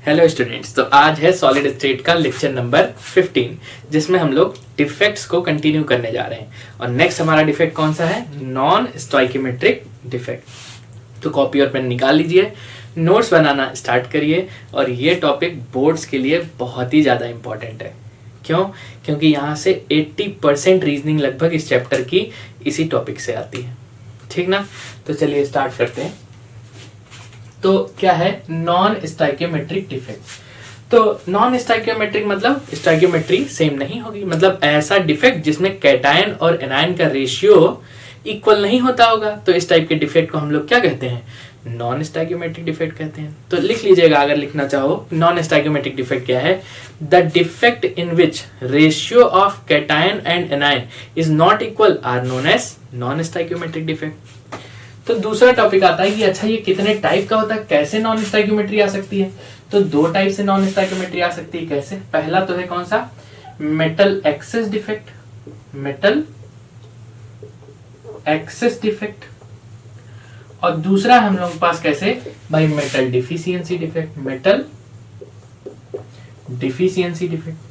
Hello students, तो आज है सॉलिड स्टेट का लेक्चर नंबर 15 जिसमें हम लोग डिफेक्ट्स को कंटिन्यू करने जा रहे हैं। और नेक्स्ट हमारा डिफेक्ट कौन सा है? Non stoichiometric defect. तो कॉपी और पेन निकाल लीजिए, नोट्स बनाना स्टार्ट करिए। और ये टॉपिक बोर्ड्स के लिए बहुत ही ज़्यादा इंपॉर्टेंट है। क्यों? क्योंकि यहाँ से 80% रीजनिंग लगभग इस चैप्टर की इसी टॉपिक से आती है। ठीक ना? तो चलिए स्टार्ट करते हैं। तो क्या है नॉन स्टोइकियोमेट्रिक डिफेक्ट? तो नॉन स्टोइकियोमेट्रिक मतलब स्टोइकियोमेट्री सेम नहीं होगी, मतलब ऐसा डिफेक्ट जिसमें कैटायन और एनायन का रेशियो इक्वल नहीं होता होगा। तो इस टाइप के डिफेक्ट को हम लोग क्या कहते हैं? नॉन स्टोइकियोमेट्रिक डिफेक्ट कहते हैं। तो लिख लीजिएगा अगर लिखना चाहो। नॉन स्टोइकियोमेट्रिक डिफेक्ट क्या है? The defect in which ratio of cation and anion is not equal are known as non stoichiometric defect. तो दूसरा टॉपिक आता है कि अच्छा ये कितने टाइप का होता है, कैसे नॉन स्टोइकियोमेट्री आ सकती है? तो दो टाइप से नॉन स्टोइकियोमेट्री आ सकती है। कैसे? पहला तो है कौन सा? Metal excess defect. Metal excess defect. और दूसरा हम लोगों के पास कैसे भाई? Metal deficiency defect. Metal deficiency defect.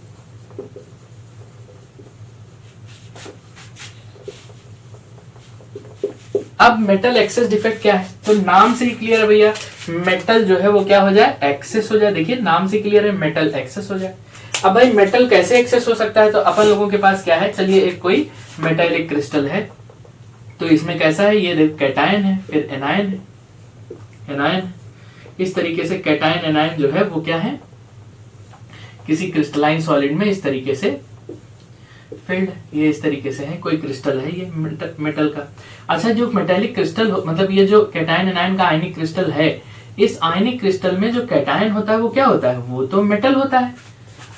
अब मेटल एक्सेस डिफेक्ट क्या है? तो नाम से ही क्लियर है भैया, मेटल जो है वो क्या हो जाए? एक्सेस हो जाए। देखिए नाम से क्लियर है, मेटल एक्सेस हो जाए। अब भाई मेटल कैसे एक्सेस हो सकता है? तो अपन लोगों के पास क्या है? चलिए एक कोई मेटेलिक क्रिस्टल है, तो इसमें कैसा है? ये कैटायन है, फिर एनायन है, एनायन। इस तरीके से कैटायन एनायन जो है वो क्या है? किसी क्रिस्टलाइन सॉलिड में इस तरीके से फील्ड, ये इस तरीके से है, कोई क्रिस्टल है ये मेटल का। अच्छा, जो मेटेलिक क्रिस्टल मतलब ये जो कैटायन एनायन का आयनिक क्रिस्टल है, इस आयनिक क्रिस्टल में जो कैटायन होता है वो क्या होता है? वो तो मेटल होता है।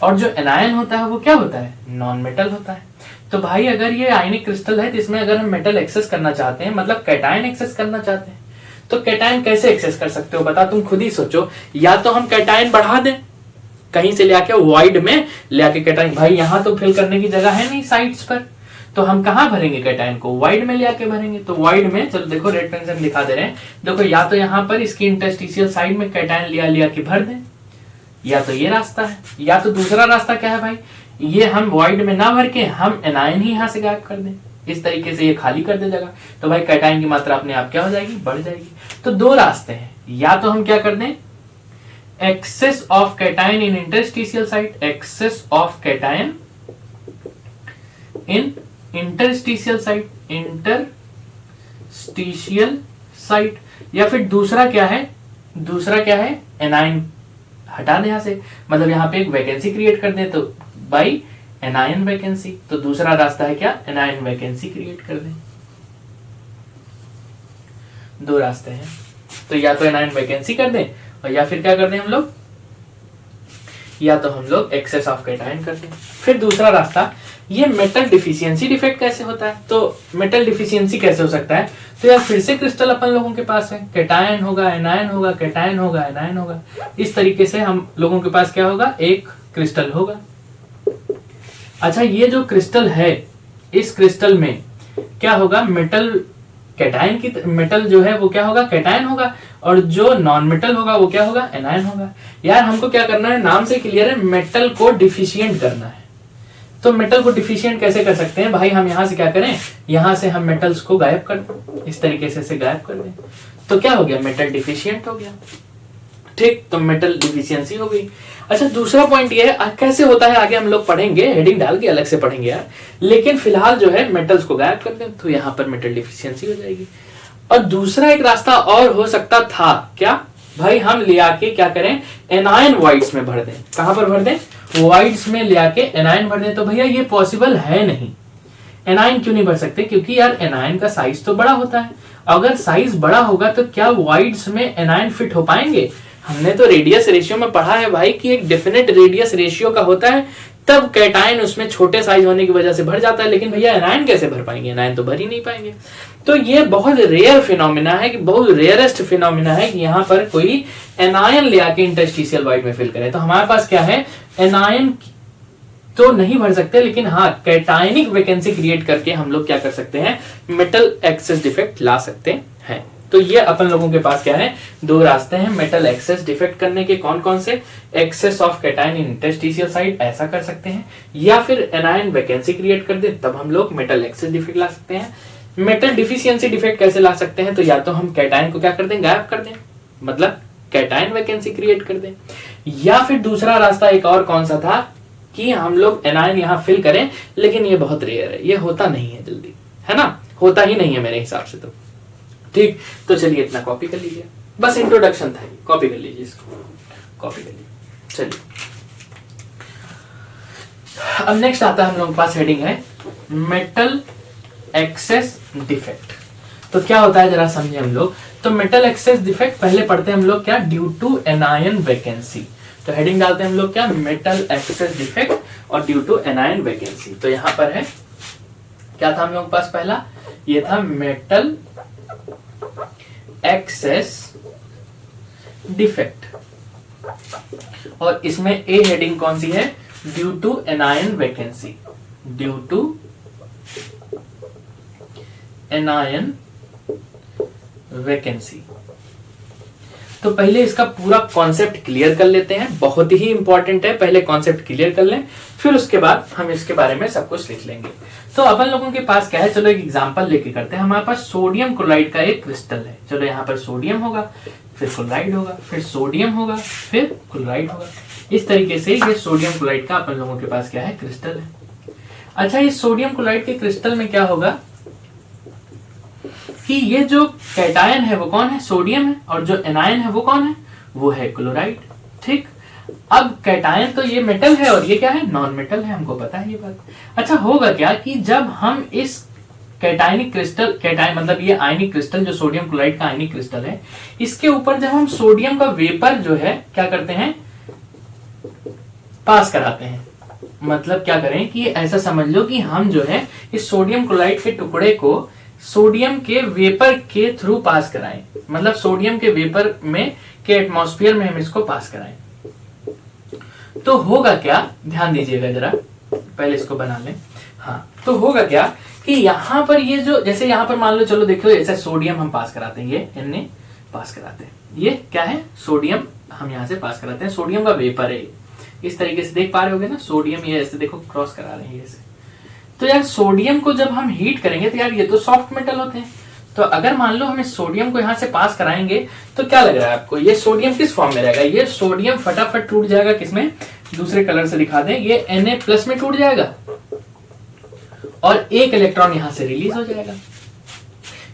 और जो एनायन होता है वो क्या होता है? नॉन मेटल होता है। तो भाई अगर ये आयनिक क्रिस्टल है, तो इसमें अगर हम मेटल एक्सेस करना चाहते हैं, मतलब कैटायन एक्सेस करना चाहते हैं, तो कैटायन कैसे एक्सेस कर सकते हो? बता, तुम खुद ही सोचो। या तो हम कैटायन बढ़ा दें, कहीं से ले आके वाइड में ले आके कैटायन, भाई यहां तो फिल करने की जगह है नहीं साइड्स पर, तो हम कहां भरेंगे कैटायन को? वाइड में ले आके भरेंगे। तो वाइड में, चलो देखो रेड पेन से हम दिखा दे रहे हैं, देखो या तो यहां पर इसकी इंटरस्टिशियल साइड में कैटायन लिया के भर दें, या तो ये रास्ता है, या तो दूसरा रास्ता क्या है भाई? ये हम वाइड में ना भर के हम एनायन ही यहां से गायब कर दें, इस तरीके से ये खाली कर दे जगह, तो भाई कैटायन की मात्रा अपने आप क्या हो जाएगी? बढ़ जाएगी। तो दो रास्ते हैं, या तो हम क्या कर दें? Excess of cation in interstitial site, excess of cation in interstitial site, interstitial site. या फिर दूसरा क्या है? दूसरा क्या है? एनायन हटा दें यहां से, मतलब यहां पे एक वैकेंसी क्रिएट कर दें, तो बाई एनायन वैकेंसी। तो दूसरा रास्ता है क्या? एनायन वैकेंसी क्रिएट कर दें। दो रास्ते हैं, तो या तो एनायन वैकेंसी कर दें, और या फिर क्या कर दें हम लोग? या तो हम लोग एक्सेस ऑफ कैटायन कर दें। फिर दूसरा रास्ता, ये मेटल डिफिशियंसी डिफेक्ट कैसे होता है? तो मेटल डिफिशियंसी कैसे हो सकता है? तो यार फिर से क्रिस्टल अपन लोगों के पास है, कैटायन होगा, एनायन होगा, कैटायन होगा, एनायन होगा, इस तरीके से हम लोगों के पास क्या होगा? एक क्रिस्टल होगा। अच्छा, ये जो क्रिस्टल है, इस क्रिस्टल में क्या होगा? मेटल कैटायन की, मेटल जो है वो क्या होगा? कैटायन होगा, और जो नॉन मेटल होगा वो क्या होगा? एनायन होगा। यार हमको क्या करना है? नाम से क्लियर है, मेटल को डिफिशिएंट करना है। तो मेटल को डिफिशिएंट कैसे कर सकते हैं भाई? हम यहां से क्या करें? यहां से हम मेटल्स को गायब कर दें, इस तरीके से गायब कर दें, तो क्या हो गया? मेटल डिफिशिएंट हो गया। ठीक, तो मेटल डिफिशियंसी हो गई। अच्छा, दूसरा पॉइंट ये है कैसे होता है, आगे हम लोग पढ़ेंगे, हेडिंग डाल के अलग से पढ़ेंगे यार, लेकिन फिलहाल जो है मेटल्स को गायब कर दें, तो यहां पर मेटल डिफिशियंसी हो जाएगी। और दूसरा एक रास्ता और हो सकता था, क्या भाई? हम ले आके क्या करें? एनायन वाइड्स में भर दें। कहां पर भर दें? वाइड्स में ले आके एनायन भर दें। तो भैया ये पॉसिबल है नहीं। एनायन क्यों नहीं भर सकते? क्योंकि यार एनायन का साइज तो बड़ा होता है। अगर साइज बड़ा होगा तो क्या वाइड्स में एनायन फिट हो पाएंगे? हमने तो रेडियस रेशियो में पढ़ा है भाई कि एक डेफिनेट रेडियस रेशियो का होता है, तब कैटायन उसमें छोटे साइज होने की वजह से भर जाता है। लेकिन भैया एनायन कैसे भर पाएंगे? एनायन तो भर ही नहीं पाएंगे। तो ये बहुत रेयर फिनोमिना है, कि बहुत रेयरेस्ट फिनोमिना है कि यहाँ पर कोई एनायन ले आके इंटरस्टिशियल वाइड में फिल करे। तो हमारे पास क्या है? एनायन तो नहीं भर सकते, लेकिन हाँ कैटायनिक वैकेंसी क्रिएट करके हम लोग क्या कर सकते हैं? मेटल एक्सेस डिफेक्ट ला सकते हैं। तो ये अपन लोगों के पास क्या है, दो रास्ते हैं मेटल एक्सेस डिफेक्ट करने के। कौन कौन से? Excess of cation in interstitial site, ऐसा कर सकते हैं, या फिर एनायन वैकेंसी क्रिएट कर दे, तब हम लोग मेटल एक्सेस डिफेक्ट ला सकते हैं। मेटल डिफिशियंसी डिफेक्ट कैसे ला सकते हैं? तो या तो हम कैटायन को क्या कर दें, गायब कर दें, मतलब कैटायन वैकेंसी क्रिएट कर दें, या फिर दूसरा रास्ता एक और कौन सा था कि हम लोग एनायन यहां फिल करें, लेकिन ये बहुत रेयर है, ये होता नहीं है जल्दी, है ना, होता ही नहीं है मेरे हिसाब से तो। ठीक, तो चलिए इतना कॉपी कर लीजिए, बस इंट्रोडक्शन था, कॉपी कर लीजिए इसको, कॉपी कर लीजिए। चलिए अब नेक्स्ट आता है हम लोगों के पास, हेडिंग है मेटल एक्सेस डिफेक्ट। तो क्या होता है जरा समझे हम लोग। तो मेटल एक्सेस डिफेक्ट पहले पढ़ते हैं हम लोग क्या, ड्यू टू एनायन वैकेंसी। तो हेडिंग डालते हैं हम लोग क्या, मेटल एक्सेस डिफेक्ट और ड्यू टू एनायन वैकेंसी। तो यहां पर है क्या था हम लोग के पास, पहला ये था मेटल एक्सेस डिफेक्ट, और इसमें ए हेडिंग कौन सी है, due to anion vacancy, due to anion vacancy. तो पहले इसका पूरा कॉन्सेप्ट क्लियर कर लेते हैं, बहुत ही इंपॉर्टेंट है, पहले कॉन्सेप्ट क्लियर कर लें, फिर उसके बाद हम इसके बारे में सब कुछ लिख लेंगे। तो अपन लोगों के पास क्या है, चलो एक एग्जांपल लेके करते हैं। हमारे पास सोडियम क्लोराइड का एक क्रिस्टल है, चलो यहाँ पर सोडियम होगा, फिर क्लोराइड होगा, फिर सोडियम होगा, फिर क्लोराइड होगा। इस तरीके से ये सोडियम क्लोराइड का अपन लोगों के पास क्या है, क्रिस्टल है। अच्छा, ये सोडियम क्लोराइड के क्रिस्टल में क्या होगा कि ये जो कैटायन है वो कौन है, सोडियम है, और जो एनायन है वो कौन है, वो है क्लोराइड। ठीक, अब कैटायन तो ये मेटल है और ये क्या है, नॉन मेटल है, हमको पता है ये बात। अच्छा, होगा क्या कि जब हम इस कैटायनिक क्रिस्टल, कैटायन मतलब ये आयनिक क्रिस्टल जो सोडियम क्लोराइड का आयनिक क्रिस्टल है, इसके ऊपर जब हम सोडियम का वेपर जो है क्या करते हैं, पास कराते हैं। मतलब क्या करें कि ऐसा समझ लो कि हम जो है इस सोडियम क्लोराइड के टुकड़े को सोडियम के वेपर के थ्रू पास कराएं, मतलब सोडियम के वेपर में के एटमॉस्फेयर में हम इसको पास कराएं। तो होगा क्या, ध्यान दीजिएगा जरा, पहले इसको बना लें। हाँ, तो होगा क्या कि यहाँ पर ये जो, जैसे यहाँ पर मान लो, चलो देखो ऐसा सोडियम हम पास कराते हैं, ये Na पास कराते हैं, ये क्या है, सोडियम हम यहाँ से पास कराते हैं, सोडियम का वेपर है। इस तरीके से देख पा रहे होगे ना, सोडियम ये ऐसे देखो क्रॉस करा रहे हैं ऐसे। तो यार सोडियम को जब हम हीट करेंगे तो यार ये तो सॉफ्ट मेटल होते हैं, तो अगर मान लो हम इस सोडियम को यहाँ से पास कराएंगे तो क्या लग रहा है आपको, ये सोडियम किस फॉर्म में रहेगा, ये सोडियम फटाफट टूट जाएगा, किसमें, दूसरे कलर से दिखा दें, ये Na+ में टूट जाएगा और एक इलेक्ट्रॉन यहां से रिलीज हो जाएगा।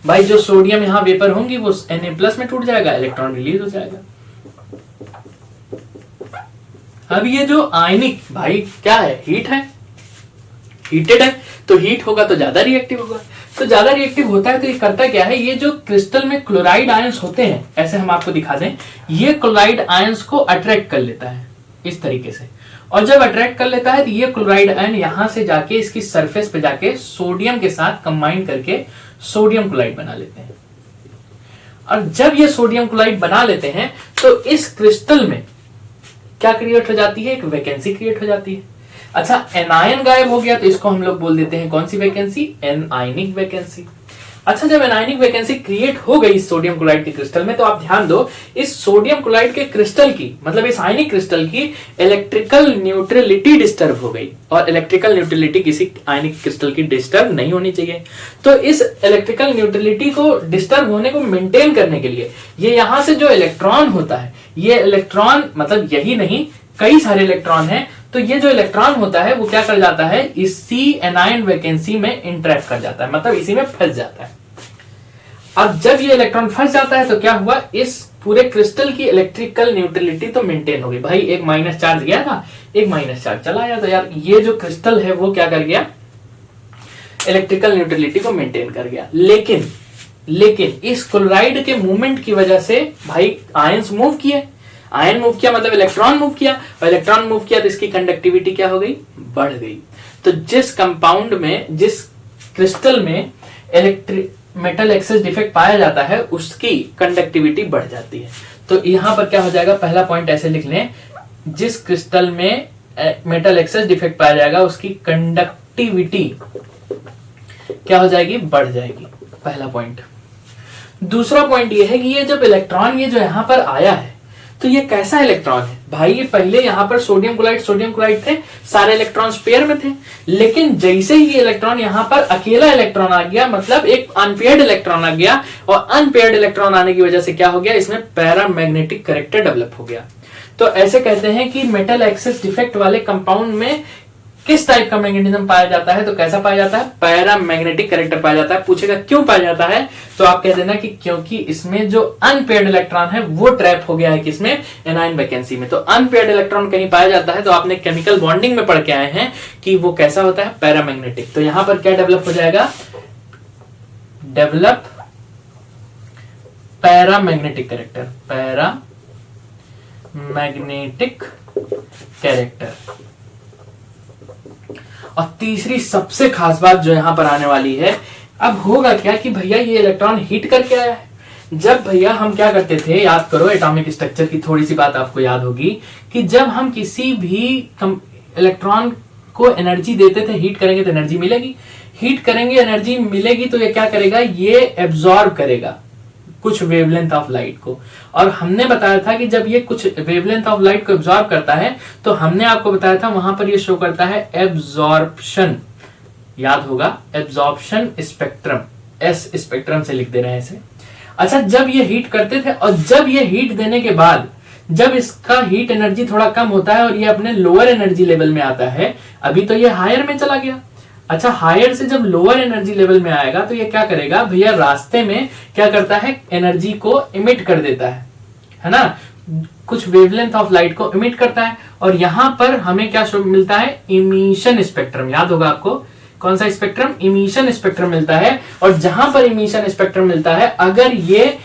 भाई जो सोडियम यहां वेपर होंगी वो Na+ में टूट जाएगा, इलेक्ट्रॉन रिलीज हो जाएगा। अब ये जो आयनिक भाई क्या है, हीट है, हीटेड है, तो हीट होगा तो ज्यादा रिएक्टिव होगा, तो ज्यादा रिएक्टिव होता है तो ये करता क्या है, ये जो क्रिस्टल में क्लोराइड आयंस होते हैं, ऐसे हम आपको दिखा दें, ये क्लोराइड आयंस को अट्रैक्ट कर लेता है इस तरीके से, और जब अट्रैक्ट कर लेता है तो ये क्लोराइड आयन यहां से जाके इसकी सरफेस पे जाके सोडियम के साथ कंबाइन करके सोडियम क्लोराइड बना लेते हैं। और जब ये सोडियम क्लोराइड बना लेते हैं तो इस क्रिस्टल में क्या क्रिएट हो जाती है, एक वैकेंसी क्रिएट हो जाती है। अच्छा, एनायन गायब हो गया तो इसको हम लोग बोल देते हैं कौन सी वैकेंसी, एनायनिक वैकेंसी। अच्छा, जब एनायनिक वैकेंसी क्रिएट हो गई सोडियम क्लोराइड के क्रिस्टल में, तो आप ध्यान दो, इस सोडियम क्लोराइड के क्रिस्टल की, मतलब इस आयनिक क्रिस्टल की इलेक्ट्रिकल न्यूट्रलिटी डिस्टर्ब हो गई, और इलेक्ट्रिकल न्यूट्रलिटी किसी आयनिक क्रिस्टल की डिस्टर्ब नहीं होनी चाहिए। तो इस इलेक्ट्रिकल न्यूट्रलिटी को डिस्टर्ब होने को मेंटेन करने के लिए ये यहां से जो इलेक्ट्रॉन होता है, ये इलेक्ट्रॉन मतलब यही नहीं कई सारे इलेक्ट्रॉन है, तो ये जो इलेक्ट्रॉन होता है वो क्या कर जाता है, इसी एनायन वैकेंसी में इंटरैक्ट कर जाता है, मतलब इसी में फंस जाता है। अब जब ये इलेक्ट्रॉन फंस जाता है तो क्या हुआ, इस पूरे क्रिस्टल की इलेक्ट्रिकल न्यूट्रलिटी तो मेंटेन हो गई। भाई एक माइनस चार्ज गया था, एक माइनस चार्ज चला आया, तो यार ये जो क्रिस्टल है वो क्या कर गया, इलेक्ट्रिकल न्यूट्रलिटी को मेंटेन कर गया। लेकिन इस क्लोराइड के मूवमेंट की वजह से भाई आयंस मूव किए, आयन मूव किया मतलब इलेक्ट्रॉन मूव किया, और इलेक्ट्रॉन मूव किया तो इसकी कंडक्टिविटी क्या हो गई, बढ़ गई। तो जिस कंपाउंड में, जिस क्रिस्टल में मेटल एक्सेस डिफेक्ट पाया जाता है उसकी कंडक्टिविटी बढ़ जाती है। तो यहां पर क्या हो जाएगा, पहला पॉइंट ऐसे लिख लें, जिस क्रिस्टल में मेटल एक्सेस डिफेक्ट पाया जाएगा उसकी कंडक्टिविटी क्या हो जाएगी, बढ़ जाएगी, पहला पॉइंट। दूसरा पॉइंट ये है कि ये जब इलेक्ट्रॉन ये जो यहाँ पर आया है तो ये कैसा इलेक्ट्रॉन है भाई, ये पहले यहाँ पर सोडियम क्लोराइड थे, सारे इलेक्ट्रॉन्स पेयर में थे, लेकिन जैसे ही ये इलेक्ट्रॉन यहाँ पर अकेला इलेक्ट्रॉन आ गया, मतलब एक अनपेयर्ड इलेक्ट्रॉन आ गया, और अनपेयर्ड इलेक्ट्रॉन आने की वजह से क्या हो गया, इसमें पैरामैग्नेटिक कैरेक्टर डेवलप हो गया। तो ऐसे कहते हैं कि मेटल एक्सेस डिफेक्ट वाले कंपाउंड में किस टाइप का मैग्नेटिज्म पाया जाता है, तो कैसा पाया जाता है, पैरामैग्नेटिक कैरेक्टर पाया जाता है। पूछेगा क्यों पाया जाता है, तो आप कह देना कि क्योंकि इसमें जो अनपेयर्ड इलेक्ट्रॉन है वो ट्रैप हो गया है किसमें, एनायन वैकेंसी में। तो अनपेयर्ड इलेक्ट्रॉन कहीं पाया जाता है तो आपने केमिकल बॉन्डिंग में पढ़ के आए हैं कि वो कैसा होता है, पैरामैग्नेटिक। तो यहां पर क्या डेवलप हो जाएगा, develop paramagnetic character, paramagnetic character. और तीसरी सबसे खास बात जो यहां पर आने वाली है, अब होगा क्या कि भैया ये इलेक्ट्रॉन हीट करके आया है। जब भैया हम क्या करते थे, याद करो एटॉमिक स्ट्रक्चर की थोड़ी सी बात आपको याद होगी कि जब हम किसी भी इलेक्ट्रॉन को एनर्जी देते थे, हीट करेंगे तो एनर्जी मिलेगी, हीट करेंगे एनर्जी मिलेगी, तो ये क्या करेगा, ये एब्जॉर्ब करेगा कुछ वेवलेंथ ऑफ लाइट को। और हमने बताया था कि जब ये कुछ वेवलेंथ ऑफ लाइट को एब्जॉर्ब करता है तो हमने आपको बताया था वहां पर ये शो करता है एब्जॉर्प्शन, याद होगा, एब्जॉर्प्शन स्पेक्ट्रम, एस स्पेक्ट्रम से लिख दे रहे हैं इसे। अच्छा, जब ये हीट करते थे और जब ये हीट देने के बाद जब इसका हीट एनर्जी थोड़ा कम होता है और ये अपने लोअर एनर्जी लेवल में आता है, अभी तो ये हायर में चला गया। अच्छा, हायर से जब लोअर एनर्जी लेवल में आएगा तो ये क्या करेगा भैया, रास्ते में क्या करता है, एनर्जी को इमिट कर देता है ना, कुछ वेवलेंथ ऑफ लाइट को इमिट करता है। और यहां पर हमें क्या मिलता है, इमिशन स्पेक्ट्रम, याद होगा आपको, कौन सा स्पेक्ट्रम, इमिशन स्पेक्ट्रम मिलता है। और जहां पर इमिशन स्पेक्ट्रम मिलता है, अगर ये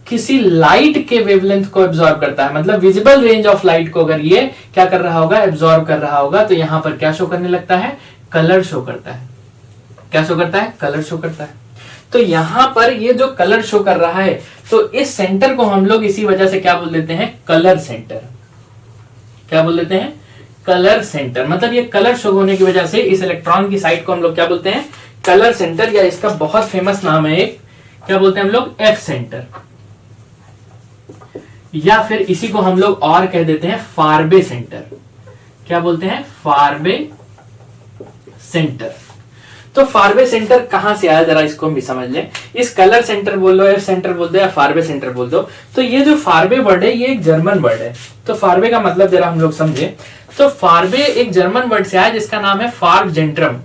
किसी लाइट के वेवलेंथ को एब्जॉर्ब करता है, मतलब विजिबल रेंज ऑफ लाइट को अगर ये क्या कर रहा होगा, एब्जॉर्ब कर रहा होगा, तो यहां पर क्या शो करने लगता है, कलर शो करता है। क्या शो करता है, कलर शो करता है। तो यहां पर ये जो कलर शो कर रहा है, तो इस सेंटर को हम लोग इसी वजह से क्या बोल देते हैं, कलर सेंटर। क्या बोल देते हैं, कलर सेंटर। मतलब ये कलर शो होने की वजह से इस इलेक्ट्रॉन की साइट को हम लोग क्या बोलते हैं, कलर सेंटर, या इसका बहुत फेमस नाम है एक, क्या बोलते हैं हम लोग, एफ सेंटर, या फिर इसी को हम लोग और कह देते हैं फारबे सेंटर। क्या बोलते हैं, फारबे सेंटर। तो फारबे सेंटर कहां से आया, जरा इसको हम भी समझ लें। इस कलर सेंटर बोल दो, एफ सेंटर बोल दो, या फारबे सेंटर बोल दो, तो ये जो फारबे वर्ड है ये एक जर्मन वर्ड है। तो फारबे का मतलब जरा हम लोग समझे, तो फारबे एक जर्मन वर्ड से आया जिसका नाम है फार्बजेंट्रम।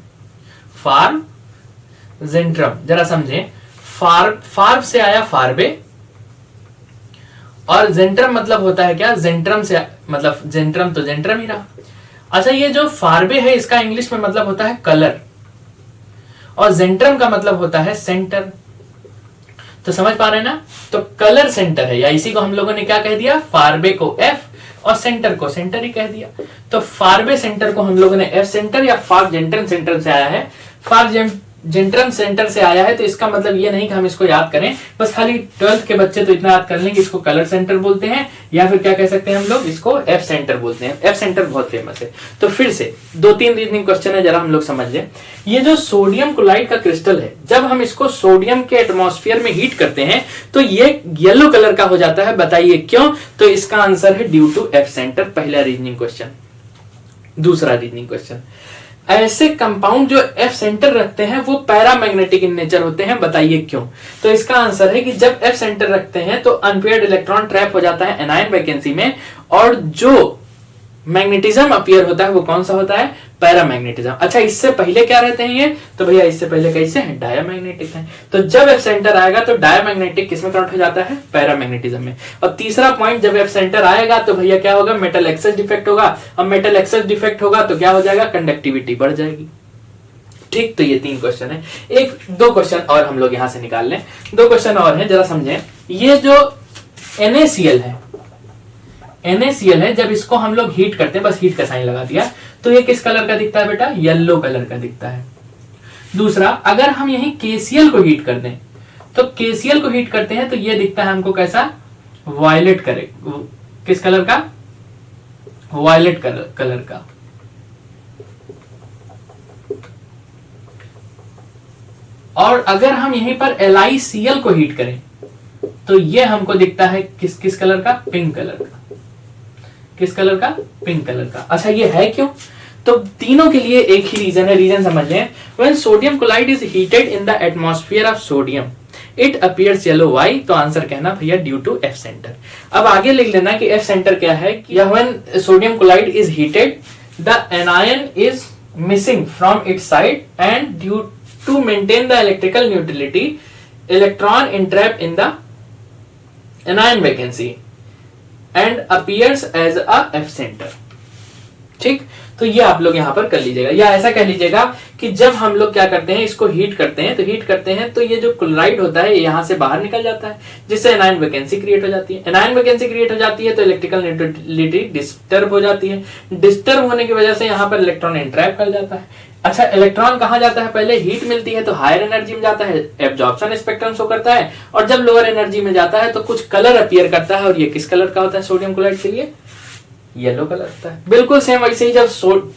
फार्बजेंट्रम, जरा समझे, फार्ब से आया फारबे, और जेंट्रम मतलब होता है क्या, जेंट्रम से, मतलब जेंट्रम तो जेंट्रम ही रहा। अच्छा, ये जो फारबे है इसका इंग्लिश में मतलब होता है कलर, और जेंट्रम का मतलब होता है सेंटर। तो समझ पा रहे हैं ना, तो कलर सेंटर है, या इसी को हम लोगों ने क्या कह दिया, फारबे को एफ और सेंटर को सेंटर ही कह दिया। तो फारबे सेंटर को हम लोगों ने एफ सेंटर या फार्बजेंट्रम सेंटर से आया है, फार्बजेंट्रम सेंटर से आया है। तो इसका मतलब ये नहीं कि हम इसको याद करें, बस खाली 12th के बच्चे तो इतना याद कर लेंगे, इसको कलर सेंटर बोलते हैं, या फिर क्या कह सकते हैं हम लोग, इसको एफ सेंटर बोलते हैं। एफ सेंटर बहुत फेमस है। तो फिर से 2-3 रीजनिंग क्वेश्चन है, जरा हम लोग समझ लें। ये जो सोडियम क्लोराइड का क्रिस्टल है, जब हम इसको सोडियम के एटमॉस्फेयर में हीट करते हैं तो ये येलो कलर का हो जाता है, बताइए क्यों। तो इसका आंसर है ड्यू टू एफ सेंटर, पहला रीजनिंग क्वेश्चन। दूसरा रीजनिंग क्वेश्चन, ऐसे कंपाउंड जो एफ सेंटर रखते हैं वो पैरामैग्नेटिक इन नेचर होते हैं, बताइए क्यों। तो इसका आंसर है कि जब एफ सेंटर रखते हैं तो अनपेयर्ड इलेक्ट्रॉन ट्रैप हो जाता है एनायन वैकेंसी में, और जो मैग्नेटिज्म अपीयर होता है वो कौन सा होता है, पैरामैग्नेटिज्म। अच्छा, इससे पहले क्या रहते हैं ये, तो भैया इससे पहले कैसे हैं, डायामैग्नेटिक हैं। तो जब एफ सेंटर आएगा तो डायामैग्नेटिक किसमें कन्वर्ट हो जाता है, पैरामैग्नेटिज्म में। और तीसरा पॉइंट, जब एफ सेंटर आएगा तो भैया क्या होगा, मेटल एक्सेस डिफेक्ट होगा, और मेटल एक्सेस डिफेक्ट होगा तो क्या हो जाएगा, कंडक्टिविटी बढ़ जाएगी। ठीक, तो ये 3 क्वेश्चन है। 1-2 क्वेश्चन और हम लोग यहां से निकाल लें, 2 क्वेश्चन और है, जरा समझें। ये जो NaCl है, जब इसको हम लोग हीट करते हैं, बस हीट का साइन लगा दिया, तो ये किस कलर का दिखता है बेटा, येलो कलर का दिखता है। दूसरा, अगर हम यही KCl को हीट कर दें, तो KCl को हीट करते हैं तो ये दिखता है हमको कैसा, वायलेट कलर, किस कलर का, वायलेट कलर का। और अगर हम यहीं पर LiCl को हीट करें, तो ये हमको दिखता है किस किस कलर का, पिंक कलर का। किस कलर का, पिंक कलर का। अच्छा ये है क्यों, तो तीनों के लिए एक ही रीजन है, रीजन समझ लें। When sodium chloride is heated in the atmosphere of sodium it appears yellow, why, तो आंसर कहना भैया ड्यू टू एफ सेंटर। अब आगे लिख लेना कि एफ सेंटर क्या है, कि when sodium chloride is heated the anion is missing from its side and due to maintain the electrical neutrality electron entrapped in the anion vacancy and appears as a F center। ठीक, तो ये आप लोग यहां पर कर लीजिएगा, या ऐसा कह लीजिएगा कि जब हम लोग क्या करते हैं, इसको हीट करते हैं तो ये जो क्लोराइड होता है यहां से बाहर निकल जाता है, जिससे एनायन वैकेंसी क्रिएट हो जाती है। एनायन वैकेंसी क्रिएट हो जाती है तो इलेक्ट्रिकल न्यूट्रलिटी डिस्टर्ब हो जाती है। डिस्टर्ब होने की वजह से यहां पर इलेक्ट्रॉन एंट्रैप कर जाता है। अच्छा, इलेक्ट्रॉन कहां जाता है, पहले हीट मिलती है तो हायर एनर्जी में जाता है, एब्जॉर्प्शन स्पेक्ट्रम शो करता है, और जब लोअर एनर्जी में जाता है तो कुछ कलर अपीयर करता है, और ये किस कलर का होता है, सोडियम क्लोराइड के लिए येलो कलर होता है। बिल्कुल सेम वैसे ही जब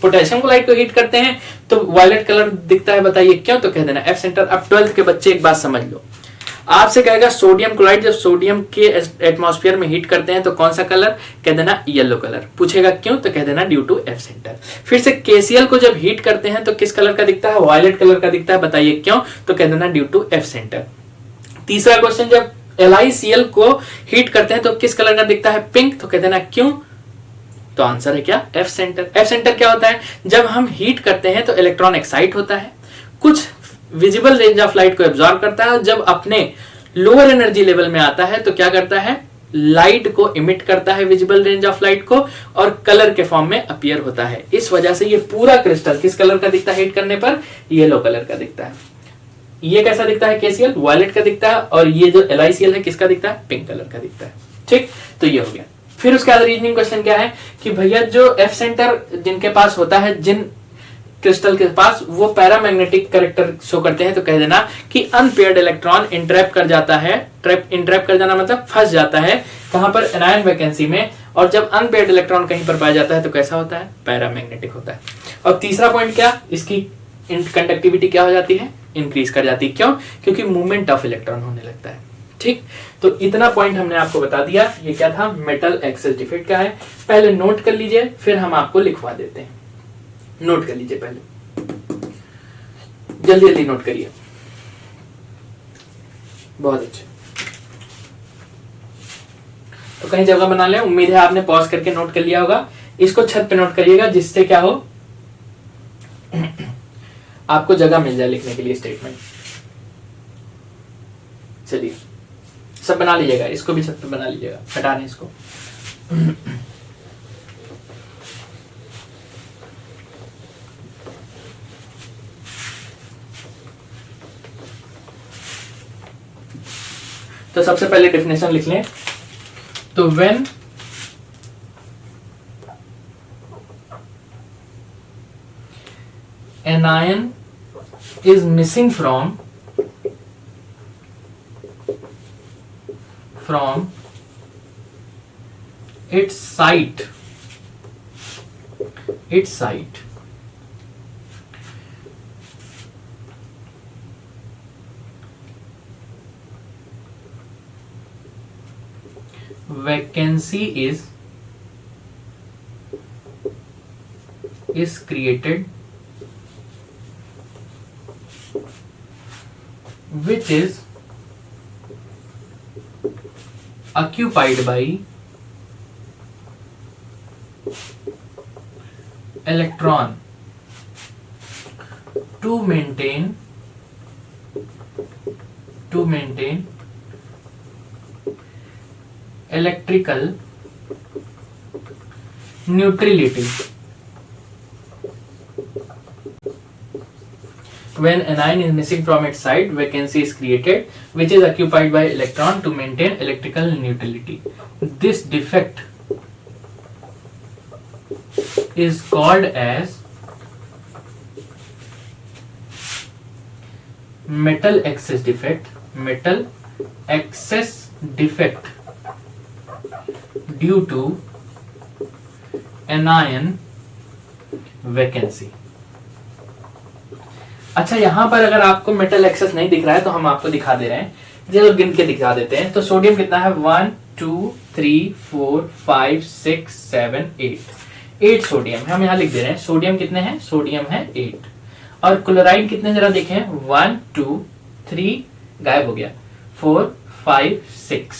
पोटेशियम क्लोराइड को हीट करते हैं तो वायलेट कलर दिखता है, बताइए क्यों, तो कह देना एफ सेंटर। अब 12th के बच्चे एक बात समझ लो, आपसे कहेगा सोडियम क्लोराइड जब सोडियम के एटमॉस्फेयर में हीट करते हैं तो कौन सा कलर, कह देना येलो कलर। पूछेगा क्यों, तो कह देना ड्यू टू एफ सेंटर। फिर से केसीएल को जब हीट करते हैं तो किस कलर का दिखता है, वायलेट कलर का दिखता है, बताइए क्यों, तो कह देना ड्यू टू एफ सेंटर। तीसरा क्वेश्चन, जब LiCl को हीट करते हैं तो किस कलर का दिखता है, पिंक, तो कह देना क्यों, तो आंसर है क्या, एफ सेंटर। एफ सेंटर क्या होता है, जब हम हीट करते हैं तो इलेक्ट्रॉन एक्साइट होता है, कुछ विजिबल रेंज ऑफ लाइट को एब्जॉर्ब करता है, और जब अपने लोअर एनर्जी लेवल में आता है तो क्या करता है, लाइट को इमिट करता है, विजिबल रेंज ऑफ लाइट को, और कलर के फॉर्म में अपीयर होता है। इस वजह से ये पूरा क्रिस्टल किस कलर का दिखता है, हीट करने पर येलो कलर का दिखता है। ये कैसा दिखता है, केसीएल वायलेट का दिखता है, और ये जो LiCl है किसका दिखता है, पिंक कलर का दिखता है। ठीक, तो ये हो गया। फिर उसके बाद रीजनिंग क्वेश्चन क्या है कि भैया जो एफ सेंटर जिनके पास होता है, जिन क्रिस्टल के पास, वो पैरामैग्नेटिक कैरेक्टर शो करते हैं, तो कह देना कि अनपेयर्ड इलेक्ट्रॉन इंट्रैप कर जाता है। इंट्रैप कर जाना मतलब फंस जाता है, कहां पर, एनायन वैकेंसी में, और जब अनपेयर्ड इलेक्ट्रॉन कहीं पर पाया जाता है तो कैसा होता है, पैरामैग्नेटिक होता है। और तीसरा पॉइंट क्या, इसकी कंडक्टिविटी क्या हो जाती है, इंक्रीज कर जाती है। क्यों, क्योंकि मूवमेंट ऑफ इलेक्ट्रॉन होने लगता है। ठीक, तो इतना पॉइंट हमने आपको बता दिया। ये क्या था, मेटल एक्सेस डिफेक्ट क्या है, पहले नोट कर लीजिए, फिर हम आपको लिखवा देते हैं। नोट कर लीजिए पहले, जल्दी जल्दी नोट करिए, बहुत अच्छे। तो कहीं जगह बना लें, उम्मीद है आपने पॉज करके नोट कर लिया होगा। इसको छत पे नोट करिएगा, जिससे क्या हो, आपको जगह मिल जाए लिखने के लिए स्टेटमेंट। चलिए सब बना लीजिएगा, इसको भी छत पे बना लीजिएगा, हटा दें इसको। तो सबसे पहले डेफिनेशन लिख लें। तो when an ion is missing from its site vacancy is created, which is occupied by electron to maintain electrical neutrality. When an ion is missing from its site, vacancy is created, which is occupied by electron to maintain electrical neutrality. This defect is called as metal excess defect. Metal excess defect due to anion vacancy. अच्छा, यहां पर अगर आपको metal access नहीं दिख रहा है तो हम आपको दिखा दे रहे हैं। चलो गिन के दिखा देते हैं। तो सोडियम कितना है, 1 2 3 4 5 6 7 8, 8 सोडियम है। हम यहाँ लिख दे रहे हैं सोडियम कितने हैं, सोडियम है 8। और क्लोराइड कितने जरा देखें, 1 2 3 गायब हो गया, 4 5 6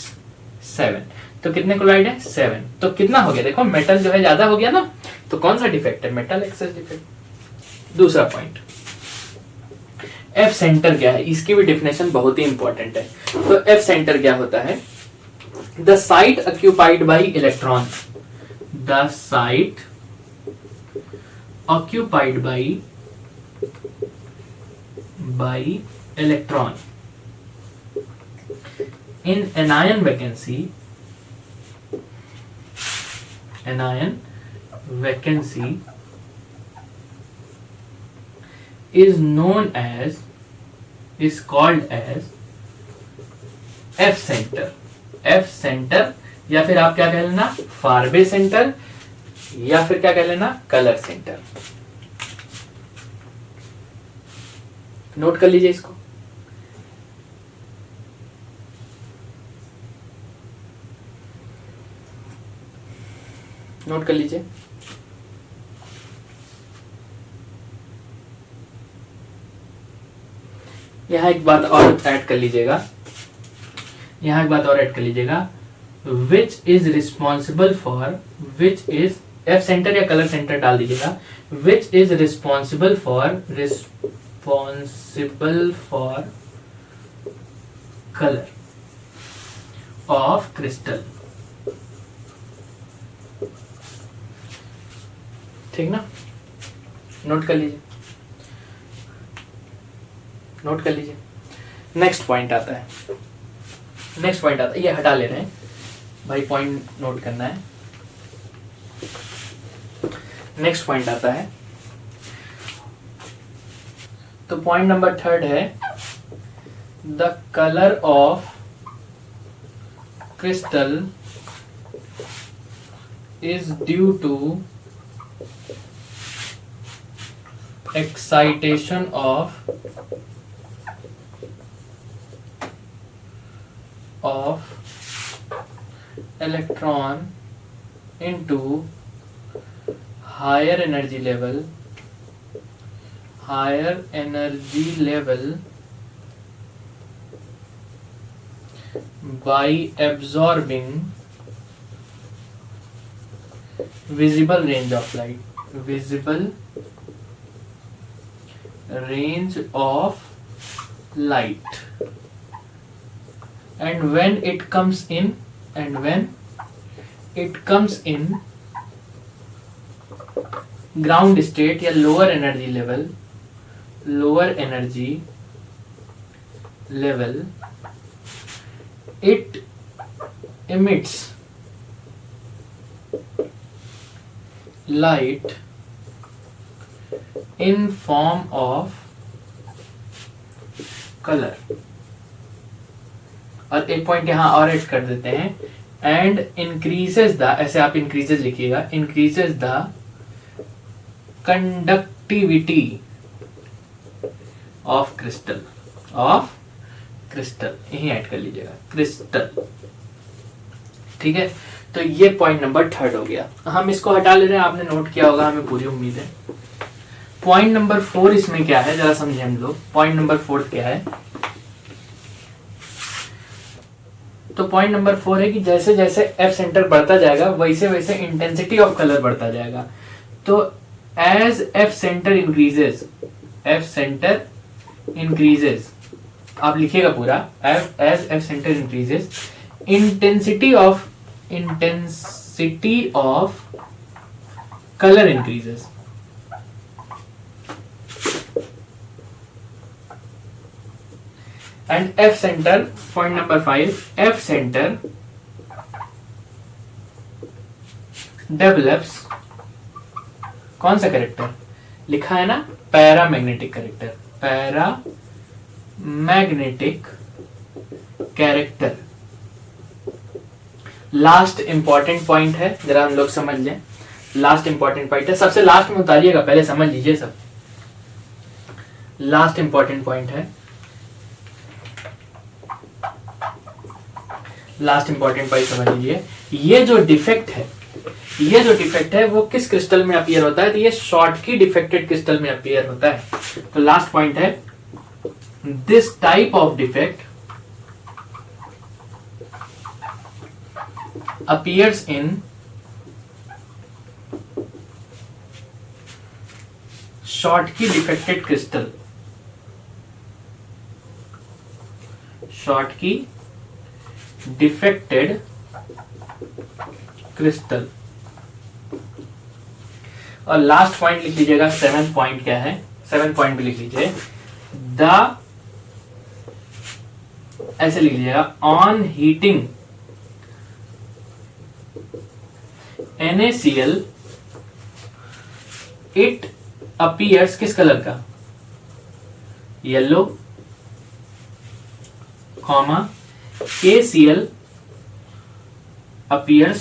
7, तो कितने क्लोराइड है, 7। तो कितना हो गया, देखो मेटल जो है ज्यादा हो गया ना, तो कौन सा डिफेक्ट है, मेटल एक्सेस डिफेक्ट। दूसरा पॉइंट, एफ सेंटर क्या है, इसकी भी डेफिनेशन बहुत ही इंपॉर्टेंट है। तो एफ सेंटर क्या होता है, the site occupied by electron, the site occupied by electron in anion vacancy is called as F center। F centre, या फिर आप क्या कह लेना, फारबे सेंटर, या फिर क्या कह लेना, कलर सेंटर। नोट कर लीजिए इसको। नोट कर लीजिए। यहां एक बात और ऐड कर लीजिएगा, which is responsible for, which is, F centre या कलर सेंटर डाल दीजिएगा, which is responsible for colour of crystal. ठीक ना, नोट कर लीजिए, नोट कर लीजिए। नेक्स्ट पॉइंट आता है, ये हटा ले रहे हैं भाई, पॉइंट नोट करना है। नेक्स्ट पॉइंट आता है, तो पॉइंट नंबर 3 है, the colour of crystal is due to excitation of electron into higher energy level by absorbing visible range of light, and when it comes in ground state या lower energy level, it emits light in form of colour. और एक point यहां और add कर देते हैं, and increases the, ऐसे आप इंक्रीजेस लिखिएगा, increases the conductivity of crystal, यही ऐड कर लीजिएगा, क्रिस्टल। ठीक है, तो ये पॉइंट नंबर 3 हो गया। हम इसको हटा ले रहे हैं, आपने नोट किया होगा, हमें पूरी उम्मीद है। पॉइंट नंबर 4 इसमें क्या है, जरा समझे हम लोग। पॉइंट नंबर 4 क्या है, तो पॉइंट नंबर 4 है कि जैसे जैसे एफ सेंटर बढ़ता जाएगा वैसे वैसे इंटेंसिटी ऑफ कलर बढ़ता जाएगा। तो एज एफ सेंटर इंक्रीजेस, आप लिखिएगा पूरा, as F centre increases, intensity of colour increases. And F center, point number 5, F center develops कौन सा कैरेक्टर लिखा है ना, paramagnetic character, paramagnetic character. Last important point है, जरा हम लोग समझ लें। लास्ट इंपॉर्टेंट पॉइंट है, सबसे लास्ट में उतारिएगा, पहले समझ लीजिए सब। लास्ट इंपॉर्टेंट पॉइंट है, लास्ट इंपॉर्टेंट पॉइंट समझ लीजिए, ये जो डिफेक्ट है वो किस क्रिस्टल में अपीयर होता है? तो ये शॉर्टकी डिफेक्टेड क्रिस्टल में अपीयर होता है। तो लास्ट पॉइंट है, this type of defect appears in Schottky defected crystal. Schottky defected crystal. और लास्ट पॉइंट लिख लीजिएगा, 7 पॉइंट क्या है? 7 पॉइंट भी लिख लीजिए, ऐसे लिख लीजिएगा, on heating NaCl it appears किस कलर का? येलो, कॉमा KCl appears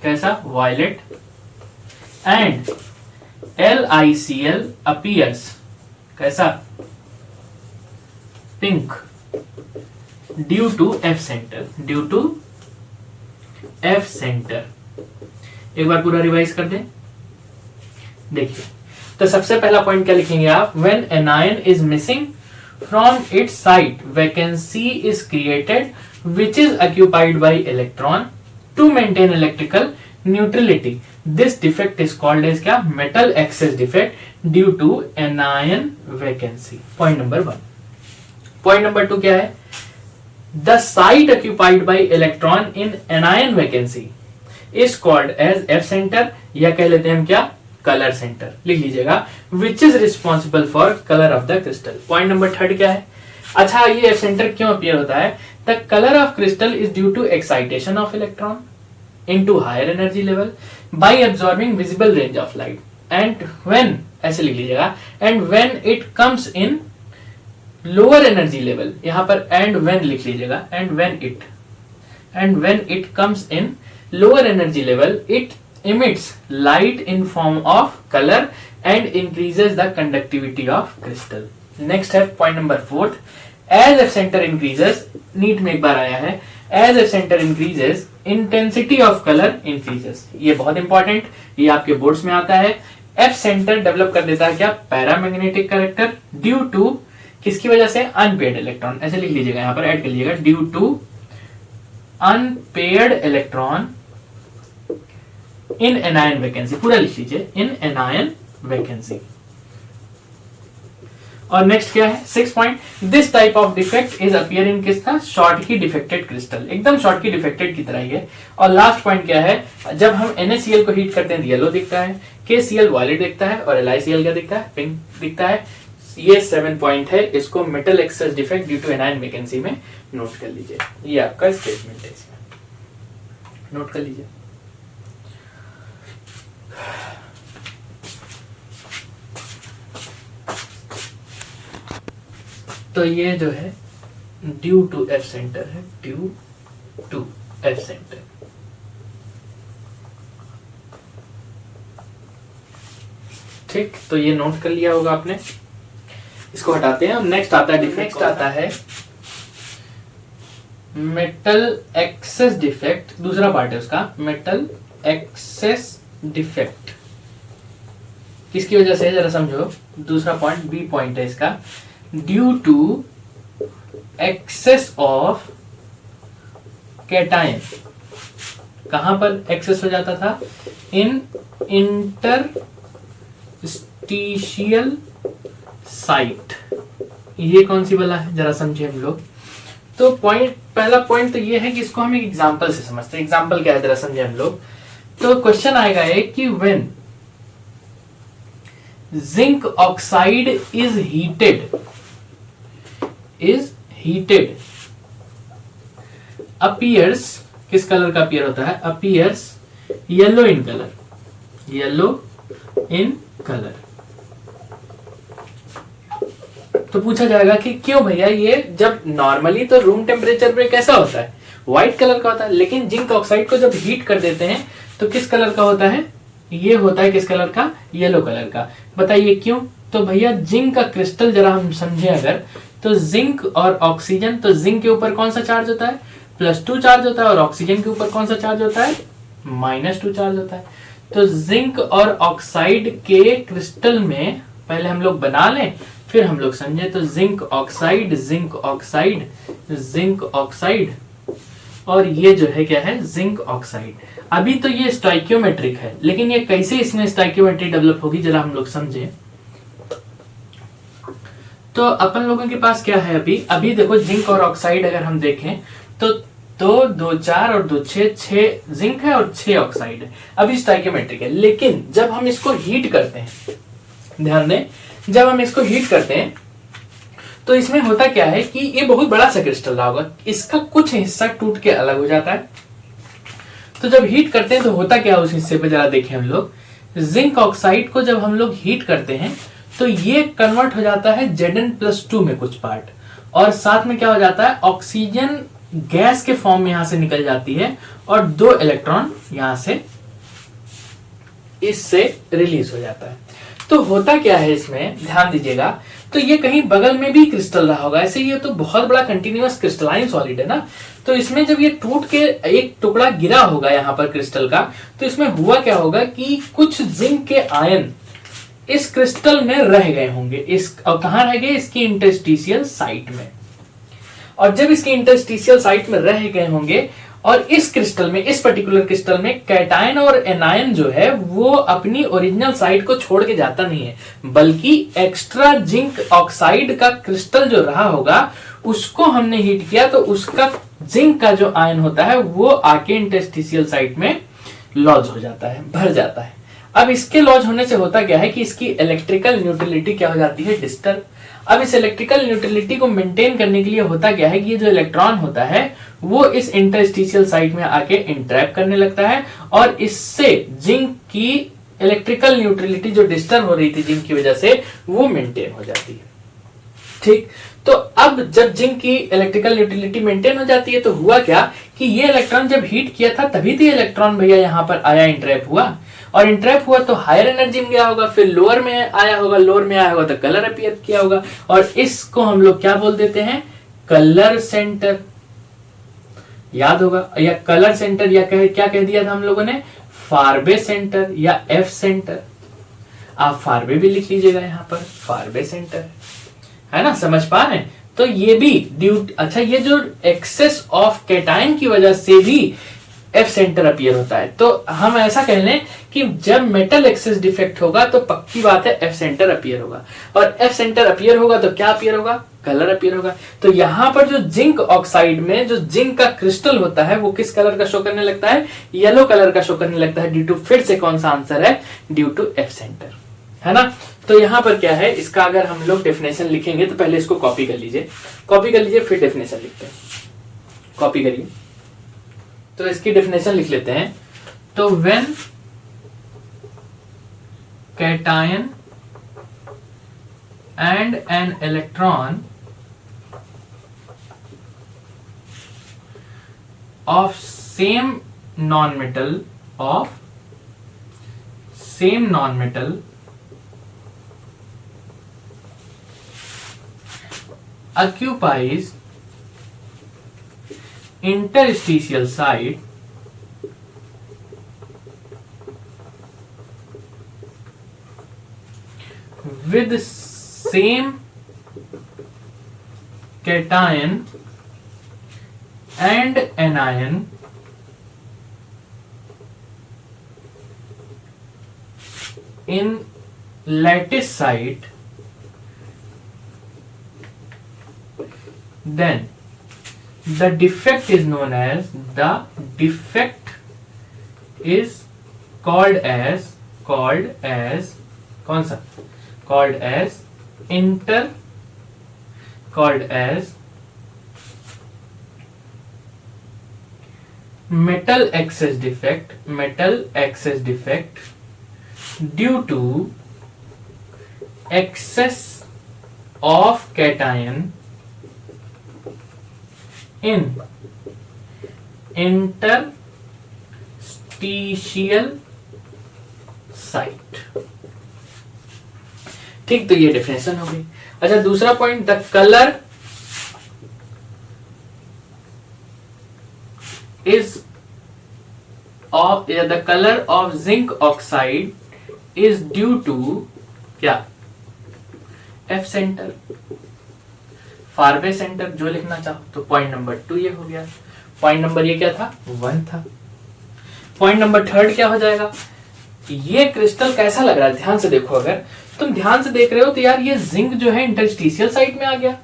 कैसा? वायलेट, एंड LiCl appears कैसा? Pink, due to F centre. एक बार पूरा रिवाइज कर दें, देखिए। तो सबसे पहला पॉइंट क्या लिखेंगे आप? When anion is missing from its site, vacancy is created which is occupied by electron to maintain electrical neutrality. This defect is called as क्या? Metal excess defect due to anion vacancy. Point number 1। Point number 2 क्या है? The site occupied by electron in anion vacancy is called as F center, या कह लेते हैं हम क्या? color center। लिख लीजिएगा, which is responsible for color of the crystal। Point number 3 क्या है? अच्छा, ये F center क्यों अपीयर होता है? The color of crystal is due to excitation of electron into higher energy level by absorbing visible range of light, and when, ऐसे लिख लीजिएगा, and when it comes in lower energy level, यहां पर and when लिख लीजिएगा, and when it comes in lower energy level, it emits light in form of colour and increases the conductivity of crystal. Next है point number 4, as F centre increases, NEET में एक बार आया है, as F centre increases intensity of colour increases. ये बहुत important, ये आपके बोर्ड्स में आता है। एफ सेंटर डेवलप कर देता है क्या? पैरामैग्नेटिक कैरेक्टर ड्यू टू किसकी वजह से? Unpaired electron. ऐसे लिख लीजिएगा, यहां पर ऐड कर लीजिएगा, due to unpaired electron in anion vacancy. पूरा लिख लीजिए, इन एनायन वैकेंसी। और नेक्स्ट क्या है? 6 point, this type of defect is appear in किसका? शॉर्टकी डिफेक्टेड क्रिस्टल, एकदम शॉर्टकी डिफेक्टेड की तरह ही है। और लास्ट पॉइंट क्या है? जब हम NaCl को हीट करते हैं तो येलो दिखता है, KCl वायलेट दिखता है, और LiCl क्या दिखता है? पिंक दिखता है। ये 7 पॉइंट है, इसको metal excess defect due to anion vacancy में नोट कर लीजिए। ये आपका स्टेटमेंट है, इसमें नोट कर लीजिए। तो ये जो है ड्यू टू एफ सेंटर है, ड्यू टू एफ सेंटर। ठीक, तो ये नोट कर लिया होगा आपने, इसको हटाते हैं। नेक्स्ट आता है डिफेक्ट, नेक्स्ट आता है मेटल एक्सेस डिफेक्ट। दूसरा पार्ट है उसका, मेटल एक्सेस डिफेक्ट किसकी वजह से है जरा समझो। दूसरा पॉइंट बी पॉइंट है इसका, due to excess of cation. कहां पर एक्सेस हो जाता था? In interstitial site. ये कौन सी वाला है जरा समझे हम लोग। तो पॉइंट, पहला पॉइंट तो ये है कि इसको हम एक एग्जांपल से समझते हैं। एग्जांपल क्या है जरा समझे हम लोग। तो क्वेश्चन आएगा एक कि when zinc oxide is heated appears, किस कलर का अपीयर होता है? Appears yellow in colour. तो पूछा जाएगा कि क्यों भैया, ये जब नॉर्मली तो रूम टेम्परेचर पे कैसा होता है? व्हाइट कलर का होता है, लेकिन जिंक ऑक्साइड को जब हीट कर देते हैं तो किस कलर का होता है? ये होता है किस कलर का? येलो कलर का। बताइए क्यों? तो भैया जिंक का क्रिस्टल जरा हम समझे अगर, तो जिंक और ऑक्सीजन, तो जिंक के ऊपर कौन सा चार्ज होता है, +2 चार्ज होता है, और ऑक्सीजन के ऊपर कौन सा चार्ज होता है, -2 चार्ज होता है। तो जिंक और ऑक्साइड के क्रिस्टल में पहले हम लोग बना लें, फिर हम लोग समझे। तो zinc oxide, zinc oxide, zinc oxide, और ये जो है क्या है, जिंक ऑक्साइड। अभी तो ये स्टोइकियोमेट्रिक है, लेकिन ये कैसे इसमें स्टोइकियोमेट्री डेवलप होगी जरा हम लोग समझे। तो अपन लोगों के पास क्या है, अभी देखो जिंक और ऑक्साइड अगर हम देखें तो 2 2 4 और 2 6 जिंक है और 6 ऑक्साइड है। अभी स्टोइकियोमेट्रिक है, लेकिन जब हम इसको हीट करते हैं, ध्यान दें, जब हम इसको हीट करते हैं तो इसमें होता क्या है कि ये बहुत बड़ा सा क्रिस्टल रहा होगा, इसका कुछ हिस्सा टूट के अलग हो जाता है। तो जब हीट करते हैं तो होता क्या है उस हिस्से पे जरा देखें हम लोग। जिंक ऑक्साइड को जब हम लोग हीट करते हैं तो ये कन्वर्ट हो जाता है Zn+2 में कुछ पार्ट, और साथ में क्या हो जाता है, ऑक्सीजन गैस के फॉर्म में यहां से निकल जाती है और 2 इलेक्ट्रॉन यहां से इससे रिलीज हो जाता है। तो होता क्या है इसमें, ध्यान दीजिएगा, तो ये कहीं बगल में भी क्रिस्टल रहा होगा, ऐसे ये तो बहुत बड़ा कंटिन्यूअस क्रिस्टलाइन सॉलिड है ना। तो इसमें जब ये टूट के एक टुकड़ा गिरा होगा यहाँ पर क्रिस्टल का, तो इसमें हुआ क्या होगा कि कुछ जिंक के आयन इस क्रिस्टल में रह गए होंगे, इस और कहां रह गए, इसकी इंटरस्टिशियल साइट में। और जब इसकी इंटरस्टिशियल साइट में रह गए होंगे और इस क्रिस्टल में, इस पर्टिकुलर क्रिस्टल में कैटायन और एनायन जो है वो अपनी ओरिजिनल साइट को छोड़ के जाता नहीं है, बल्कि एक्स्ट्रा जिंक ऑक्साइड का क्रिस्टल जो रहा होगा उसको हमने हीट किया तो उसका जिंक का जो आयन होता है वो आके इंटरस्टिशियल साइट में लॉज हो जाता है, भर जाता है। अब इसके लॉज होने से होता क्या है कि इसकी इलेक्ट्रिकल न्यूट्रलिटी क्या हो जाती है, डिस्टर्ब। अब इस इलेक्ट्रिकल न्यूट्रलिटी को मेंटेन करने के लिए होता क्या है कि ये जो इलेक्ट्रॉन होता है वो इस इंटरस्टिशियल साइट में आके इंटरैक्ट करने लगता है, और इससे जिंक की इलेक्ट्रिकल न्यूट्रलिटी जो डिस्टर्ब हो रही थी जिंक की वजह से, वो मेंटेन हो जाती है। ठीक, तो अब जब जिंक की इलेक्ट्रिकल न्यूट्रलिटी मेंटेन हो जाती है तो हुआ क्या कि ये इलेक्ट्रॉन जब हीट किया था तभी तो ये इलेक्ट्रॉन भैया यहाँ पर आया, इंटरैप हुआ, और इंटरैप हुआ तो हायर एनर्जी में गया होगा, फिर लोअर में आया होगा, लोअर में आया होगा तो कलर अपीयर किया होगा, और इसको हम लोग क्या बोल देते हैं, कलर सेंटर। याद होगा, या कलर सेंटर, या क्या कह दिया था हम लोगों ने, फारबे सेंटर या एफ सेंटर। आप फारबे भी लिख लीजिएगा यहाँ पर, फारबे सेंटर है ना, समझ पा रहे हैं। तो ये भी अच्छा, ये जो एक्सेस ऑफ कैटायन की वजह से भी एफ सेंटर अपीयर होता है। तो हम ऐसा कह लें कि जब मेटल एक्सेस डिफेक्ट होगा तो पक्की बात है एफ सेंटर अपीयर होगा, और एफ सेंटर अपीयर होगा तो क्या अपीयर होगा, कलर अपीयर होगा। तो यहां पर जो जिंक ऑक्साइड में जो जिंक का क्रिस्टल होता है वो किस कलर का शो करने लगता है, येलो कलर का शो करने लगता है, ड्यू टू, फिर से कौन सा आंसर है, ड्यू टू एफ सेंटर, है ना। तो यहां पर क्या है, इसका अगर हम लोग डेफिनेशन लिखेंगे तो पहले इसको कॉपी कर लीजिए, कॉपी कर लीजिए, फिर डेफिनेशन लिखते हैं। कॉपी करिए, तो इसकी डेफिनेशन लिख लेते हैं। तो when cation and an electron of same non-metal occupies interstitial site with same cation and anion in lattice site, then the defect is known as, the defect is called as कौन सा, called as metal excess defect due to excess of cation in interstitial site। ठीक, तो ये definition हो गई। अच्छा, दूसरा point, the colour is of the color of zinc oxide is due to क्या, F सेंटर, फारवे सेंटर जो लिखना चाहो तो पॉइंट नंबर 2 ये हो गया। पॉइंट नंबर ये क्या था, 1 था। पॉइंट नंबर 3 क्या हो जाएगा, ये क्रिस्टल कैसा लग रहा है, ध्यान से देखो, अगर तुम ध्यान से देख रहे हो तो यार ये जिंक जो है इंटरस्टिशियल साइड में आ गया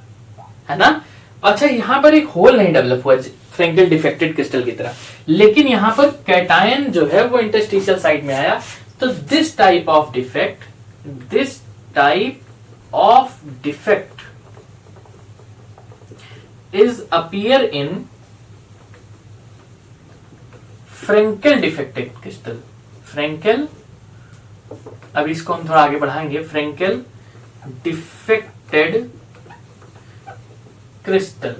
है ना। अच्छा, यहां पर एक होल नहीं डेवलप हुआ फ्रेंकेल डिफेक्टेड क्रिस्टल की तरह, लेकिन यहां पर कैटायन जो है वो इंटरस्टिशियल साइड में आया। तो this type of defect is appear in Frenkel defected crystal. Frenkel, अब इसको हम थोड़ा आगे बढ़ाएंगे, फ्रेंकेल डिफेक्टेड क्रिस्टल।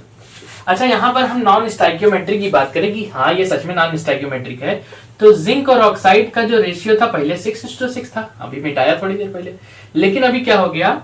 अच्छा, यहां पर हम नॉन स्टाइकियोमेट्रिक की बात करें कि हाँ ये सच में नॉन स्टाइकियोमेट्रिक है, तो जिंक और ऑक्साइड का जो रेशियो था पहले 6:6 था, अभी मिटाया थोड़ी देर पहले, लेकिन अभी क्या हो गया,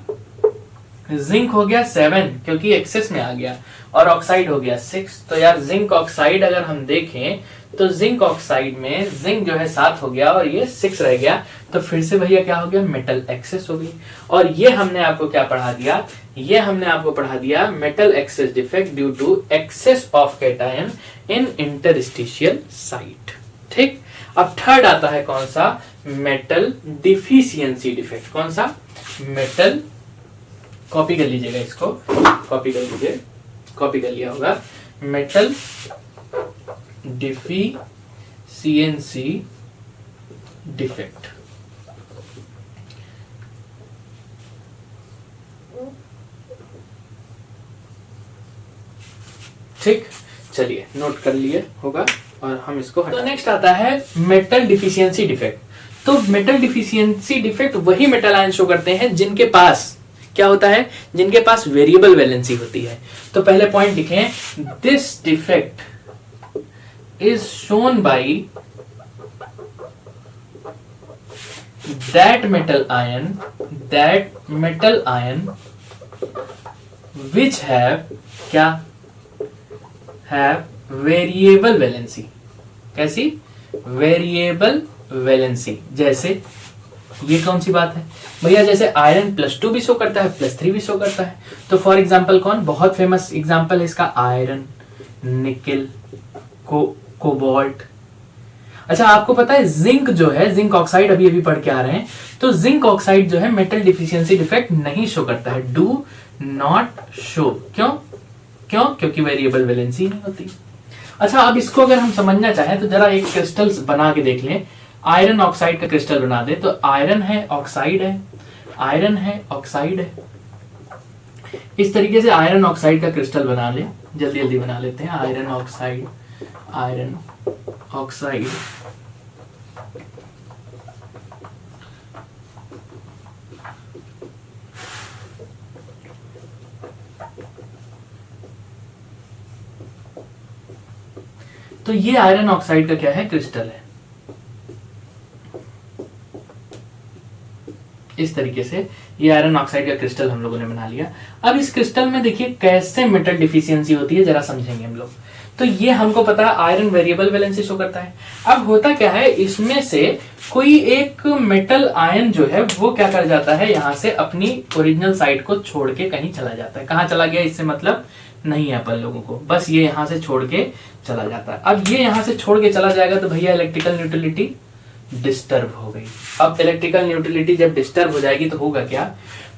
जिंक हो गया 7 क्योंकि एक्सेस में आ गया, और ऑक्साइड हो गया 6। तो यार जिंक ऑक्साइड अगर हम देखें तो जिंक ऑक्साइड में जिंक जो है 7 हो गया और ये 6 रह गया, तो फिर से भैया क्या हो गया, मेटल एक्सेस हो गई। और ये हमने आपको क्या पढ़ा दिया, ये हमने आपको पढ़ा दिया metal excess defect due to excess of cation in interstitial site. ठीक, अब थर्ड आता है कौन सा, मेटल डिफिशियंसी डिफेक्ट। कौन सा, मेटल, कॉपी कर लीजिएगा इसको, कॉपी कर लीजिए, कॉपी कर लिया होगा, मेटल डिफिशियंसी डिफेक्ट। ठीक, चलिए नोट कर लिए होगा और हम इसको हटा। तो नेक्स्ट आता है मेटल डिफिशियंसी डिफेक्ट। तो मेटल डिफिशियंसी डिफेक्ट वही मेटल आयन शो करते हैं जिनके पास क्या होता है, जिनके पास वेरिएबल वैलेंसी होती है। तो पहले पॉइंट लिखें, this defect is shown by that metal ion which have क्या, हैव वेरिएबल वैलेंसी। कैसी, वेरिएबल वैलेंसी। जैसे ये कौन सी बात है भैया, जैसे आयरन +2 भी शो करता है, +3 भी शो करता है। तो फॉर एग्जांपल कौन, बहुत फेमस एग्जांपल है इसका, आयरन, निकेल, कोबाल्ट। अच्छा, आपको पता है जिंक जो है, जिंक ऑक्साइड अभी पढ़ के आ रहे हैं, तो जिंक ऑक्साइड जो है मेटल डिफिशियंसी डिफेक्ट नहीं शो करता है, डू नॉट शो। क्यों, क्योंकि वेरिएबल वैलेंसी नहीं होती। अच्छा, अब इसको अगर हम समझना चाहें तो जरा एक क्रिस्टल बना के देख लें, आयरन ऑक्साइड का क्रिस्टल बना दे, तो आयरन है, ऑक्साइड है, आयरन है, ऑक्साइड है। इस तरीके से आयरन ऑक्साइड का क्रिस्टल बना ले, जल्दी जल्दी बना लेते हैं, आयरन ऑक्साइड, आयरन ऑक्साइड। तो ये आयरन ऑक्साइड का क्या है, क्रिस्टल है। इस तरीके से ये आयरन ऑक्साइड का क्रिस्टल हम लोगों ने बना लिया। अब इस क्रिस्टल में देखिए कैसे मेटल डिफिशियंसी होती है, जरा समझेंगे हम लोग। तो ये हमको पता है आयरन वेरिएबल वैलेंसी शो करता है। अब होता क्या है, इसमें से कोई एक मेटल आयन जो है वो क्या कर जाता है, यहां से अपनी ओरिजिनल साइड को छोड़ के कहीं चला जाता है। कहां चला गया इससे मतलब नहीं है अपन लोगों को, बस ये यहां से छोड़ के चला जाता है। अब ये यहां से छोड़ के चला जाएगा तो भैया इलेक्ट्रिकल न्यूट्रलिटी डिस्टर्ब हो गई। अब इलेक्ट्रिकल न्यूट्रलिटी जब डिस्टर्ब हो जाएगी तो होगा क्या,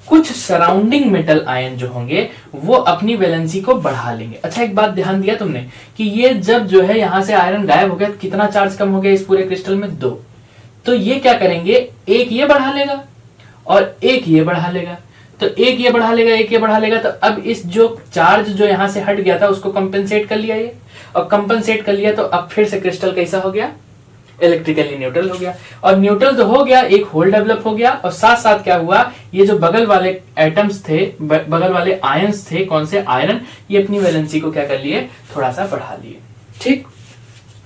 कुछ सराउंडिंग मेटल आयन जो होंगे वो अपनी वैलेंसी को बढ़ा लेंगे। अच्छा, एक बात ध्यान दिया तुमने कि ये जब जो है यहां से आयरन गायब हो गया, कितना चार्ज कम हो गया इस पूरे क्रिस्टल में, 2। तो ये क्या करेंगे, एक ये बढ़ा लेगा और एक ये बढ़ा लेगा। तो एक ये बढ़ा लेगा, एक ये बढ़ा लेगा, तो अब इस जो चार्ज जो यहां से हट गया था उसको कंपेंसेट कर लिया ये, और कंपेंसेट कर लिया तो अब फिर से क्रिस्टल कैसा हो गया, इलेक्ट्रिकली न्यूट्रल हो गया। और न्यूट्रल तो हो गया, एक होल डेवलप हो गया, और साथ साथ क्या हुआ, ये जो बगल वाले एटम्स थे, बगल वाले आयंस थे, कौन से, आयरन, ये अपनी वैलेंसी को क्या कर लिए, थोड़ा सा बढ़ा लिए। ठीक,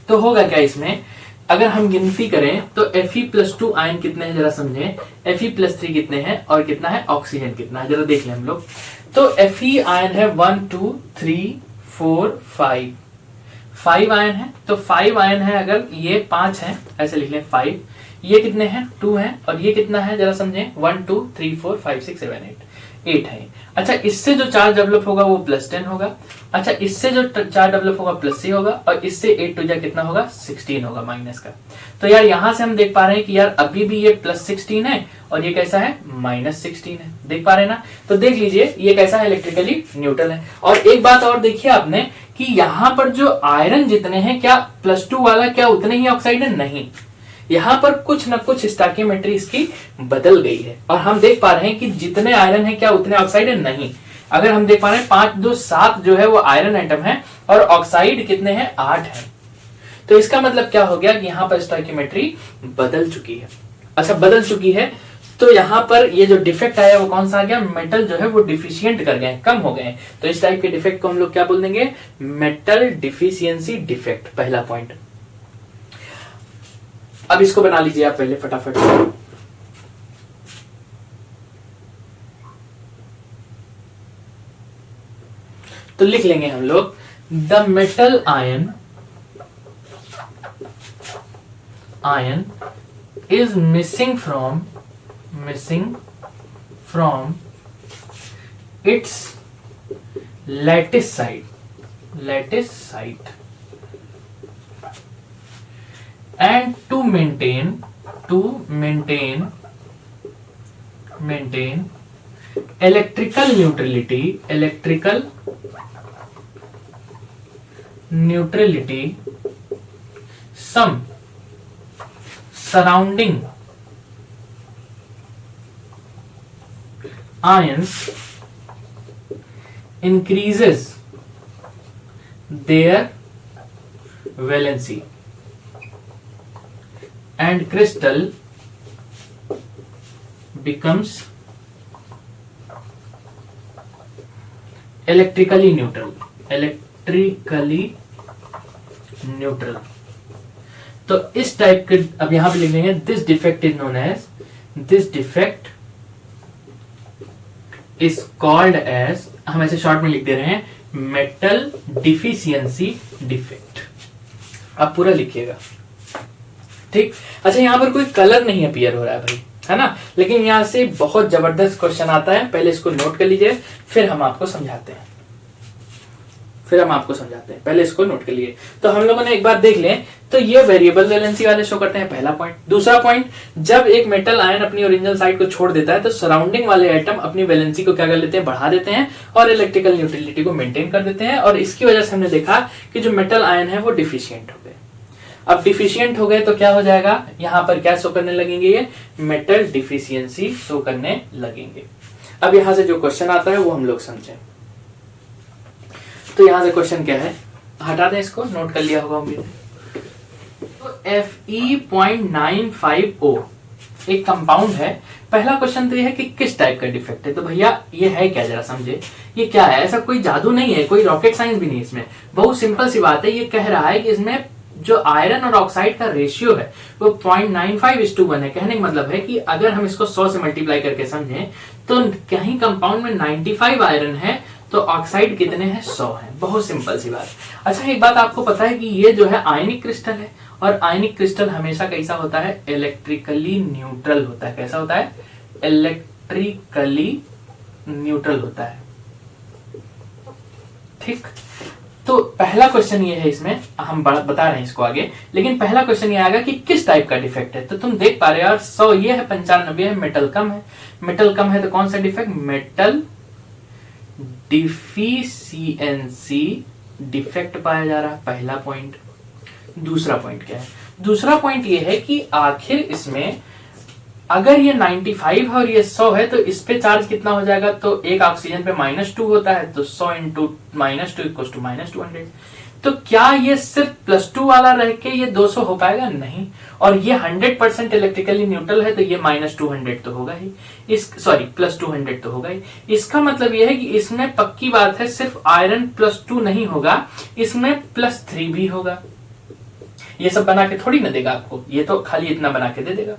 तो होगा क्या इसमें, अगर हम गिनती करें तो Fe+2 आयन कितने हैं जरा समझें, Fe+3 कितने हैं और कितना है ऑक्सीजन कितना है, जरा देख लें हम लोग। तो Fe आयन है 1 2 3 4 5 5 आयन है, तो 5 आयन है, अगर ये 5 है ऐसे लिख लें 5, ये कितने हैं 2 हैं, और ये कितना है जरा समझें 1 2 3 4 5 6 7 8 है। अच्छा, इससे जो चार्ज डेवलप होगा वो +10 होगा। अच्छा, इससे जो चार्ज डेवलप होगा +C होगा, और इससे 8 टू जा कितना होगा 16 होगा माइनस का। तो यार यहां से हम देख पा रहे हैं कि यार अभी भी ये +16 है और ये कैसा है -16 है, देख पा रहे हैं ना। तो देख लीजिए ये कैसा है, इलेक्ट्रिकली न्यूट्रल है। और एक बात और देखिए आपने कि यहां पर जो आयरन जितने हैं, क्या +2 वाला क्या उतने ही ऑक्साइड है? नहीं, यहां पर कुछ ना कुछ स्टोइकियोमेट्री इसकी बदल गई है, और हम देख पा रहे हैं कि जितने आयरन है क्या उतने ऑक्साइड है? नहीं। अगर हम देख पा रहे हैं 5 2 7 जो है वो आयरन एटम है, और ऑक्साइड कितने हैं 8 है। तो इसका मतलब क्या हो गया कि यहाँ पर स्टोइकियोमेट्री बदल चुकी है। अच्छा, बदल चुकी है, तो यहाँ पर ये जो डिफेक्ट आया वो कौन सा आ गया? मेटल जो है वो डिफिशियंट कर गए, कम हो गए। तो इस टाइप के डिफेक्ट को हम लोग क्या बोल देंगे? मेटल डिफिशियंसी डिफेक्ट, पहला पॉइंट। अब इसको बना लीजिए आप पहले फटाफट। तो लिख लेंगे हम लोग, the metal ion is missing from its lattice site and to maintain electrical neutrality some surrounding ions increases their valency and crystal becomes electrically neutral। तो इस टाइप के अब यहां पे लिख लेंगे, this defect is known as, this defect is called as, हम ऐसे शॉर्ट में लिख दे रहे हैं, मेटल डिफिशियंसी डिफेक्ट। आप पूरा लिखिएगा, ठीक। अच्छा, यहां पर कोई कलर नहीं अपीयर हो रहा है भाई, है ना, लेकिन यहां से बहुत जबरदस्त क्वेश्चन आता है। पहले इसको नोट कर लीजिए, फिर हम आपको समझाते हैं। पहले इसको नोट कर लिए। तो हम लोगों ने एक बार देख लें, तो ये वेरिएबल वैलेंसी वाले शो करते हैं, पहला पॉइंट। दूसरा पॉइंट, जब एक मेटल आयन अपनी ओरिजिनल साइड को छोड़ देता है तो सराउंडिंग वाले एटम अपनी वैलेंसी को क्या कर लेते हैं? बढ़ा देते हैं, और इलेक्ट्रिकल न्यूट्रलिटी को मेंटेन कर देते हैं। और इसकी वजह से हमने देखा कि जो मेटल आयन है वो डिफिशियंट हो गए। अब डिफिशियंट हो गए तो क्या हो जाएगा? यहां पर क्या शो करने लगेंगे? ये मेटल डिफिशियंसी शो करने लगेंगे। अब यहां से जो क्वेश्चन आता है वो हम लोग समझें। तो यहां से क्वेश्चन क्या है, हटा दें इसको, नोट कर लिया होगा उम्मीद है। तो Fe.950 एक कंपाउंड है। पहला क्वेश्चन तो ये है कि किस टाइप का डिफेक्ट है। तो भैया ये है क्या, जरा समझे, ये क्या है? ऐसा कोई जादू नहीं है, कोई रॉकेट साइंस भी नहीं इसमें, बहुत सिंपल सी बात है। ये कह रहा है कि इसमें जो आयरन और ऑक्साइड का रेशियो है वो 0.95:1 है। कहने का मतलब है कि अगर हम इसको 100 से मल्टीप्लाई करके समझें तो कहीं कंपाउंड में 95 आयरन है तो ऑक्साइड कितने हैं? 100 है। बहुत सिंपल सी बात। अच्छा, एक बात आपको पता है कि ये जो है आयनिक क्रिस्टल है, और आयनिक क्रिस्टल हमेशा कैसा होता है? इलेक्ट्रिकली न्यूट्रल होता है। कैसा होता है? इलेक्ट्रिकली न्यूट्रल होता है, ठीक। तो पहला क्वेश्चन ये है, इसमें हम बता रहे हैं इसको आगे, लेकिन पहला क्वेश्चन ये आएगा कि किस टाइप का डिफेक्ट है। तो तुम देख पा रहे हो यार, 100 ये है, 95 है, मेटल कम है। मेटल कम है तो कौन सा डिफेक्ट? मेटल डिफिशियंसी डिफेक्ट पाया जा रहा है, पहला पॉइंट। दूसरा पॉइंट क्या है? दूसरा पॉइंट ये है कि आखिर इसमें अगर ये 95 है और ये 100 है तो इस पे चार्ज कितना हो जाएगा? तो एक ऑक्सीजन पे -2 होता है, तो 100 इंटू -2 इक्वल टू -200। तो क्या ये सिर्फ +2 वाला रह के ये 200 हो पाएगा? नहीं। और ये 100% इलेक्ट्रिकली न्यूट्रल है तो ये -200 तो होगा ही, +200 तो होगा ही। इसका मतलब ये है कि इसमें पक्की बात है, सिर्फ आयरन +2 नहीं होगा, इसमें +3 भी होगा। ये सब बना के थोड़ी ना देगा आपको, ये तो खाली इतना बना के दे देगा।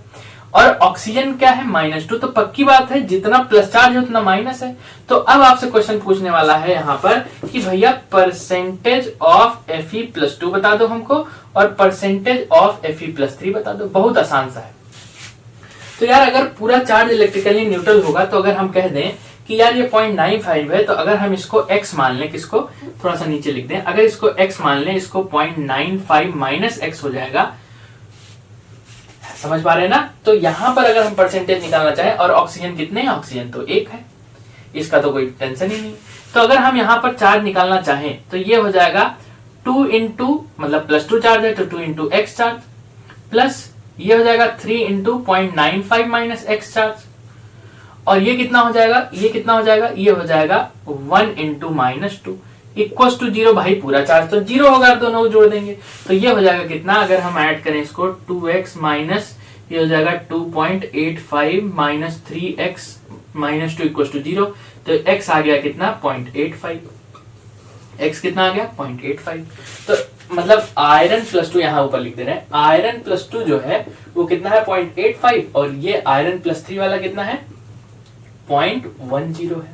और ऑक्सीजन क्या है -2, तो पक्की बात है जितना प्लस चार्ज है उतना माइनस है। तो अब आपसे क्वेश्चन पूछने वाला है यहाँ पर कि भैया परसेंटेज ऑफ Fe+2 बता दो हमको और परसेंटेज ऑफ Fe+3 बता दो। बहुत आसान सा है। तो यार अगर पूरा चार्ज इलेक्ट्रिकली न्यूट्रल होगा तो अगर हम कह दें कि यार ये 0.95 है, तो अगर हम इसको x मान लें, किसको थोड़ा सा नीचे लिख दें, अगर इसको x मान लें, इसको 0.95 माइनस x हो जाएगा। समझ पा रहे हैं ना? तो यहां पर अगर हम परसेंटेज निकालना चाहें, और ऑक्सीजन कितने हैं, ऑक्सीजन तो 1 है, इसका तो कोई टेंशन ही नहीं। तो अगर हम यहां पर चार्ज निकालना चाहें तो ये हो जाएगा 2 इंटू, मतलब +2 चार्ज है तो 2 इंटू x चार्ज, प्लस ये हो जाएगा 3 इंटू 0.95 माइनस x चार्ज, और ये कितना हो जाएगा, ये कितना हो जाएगा, ये हो जाएगा 1 इंटू -2 इक्वल्स टू 0। भाई पूरा चार्ज तो 0 होगा, दोनों को जोड़ देंगे तो ये हो जाएगा कितना, अगर हम ऐड करें इसको 2x माइनस ये हो जाएगा 2.85 minus 3x minus 2 equals to 0। तो x आ गया कितना 0.85, x कितना आ गया 0.85। तो मतलब आयरन +2 यहाँ ऊपर लिख दे रहे हैं, आयरन +2 जो है वो कितना है 0.85, और ये आयरन +3 वाला कितना है 0.10 है।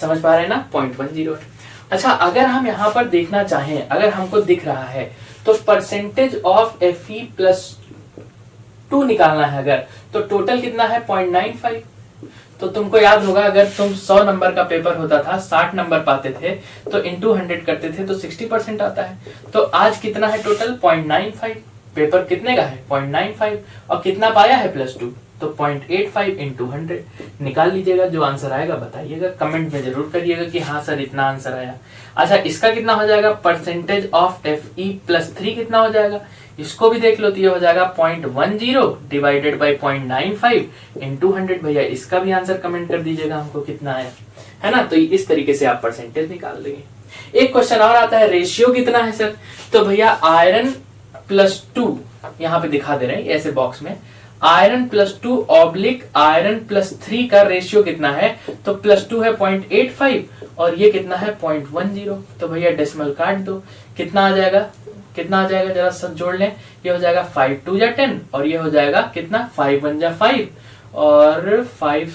समझ पा रहे हैं ना, 0.10 है। अच्छा अगर हम यहाँ पर देखना चाहें, अगर हमको दिख रहा है तो परसेंटेज ऑफ Fe+2 निकालना है अगर, तो टोटल कितना है 0.95। तो तुमको याद होगा अगर तुम 100 नंबर का पेपर होता था, 60 नंबर पाते थे तो इंटू 100 करते थे तो 60% आता है। तो आज कितना है टोटल 0.95, पेपर कितने का है 0.95, और कितना पाया है +2 तो 0.85 इंटू 100 निकाल लीजिएगा। जो आंसर आएगा बताइएगा, कमेंट में जरूर करिएगा कि हाँ सर इतना आंसर आया। अच्छा इसका कितना हो जाएगा, परसेंटेज ऑफ Fe+3 कितना हो जाएगा, इसको भी देख लो। तो ये हो जाएगा 0.10 डिवाइडेड बाई 0.95 इंटू 100। भैया इसका भी आंसर कमेंट कर दीजिएगा हमको कितना आया, है ना। तो इस तरीके से आप परसेंटेज निकाल देंगे। एक क्वेश्चन और आता है, रेशियो कितना है सर, तो भैया आयरन +2 यहाँ पे दिखा दे रहे हैं ऐसे बॉक्स में, आयरन +2 ऑब्लिक आयरन +3 का रेशियो कितना है, तो +2 है 0.85 और ये कितना है 0.10। तो भैया डेसिमल काट दो, कितना आ जाएगा, कितना आ जाएगा जरा सब जोड़ लें। ये हो जाएगा 5 2 जा 10 और ये हो जाएगा कितना 5 1 जा 5 और 5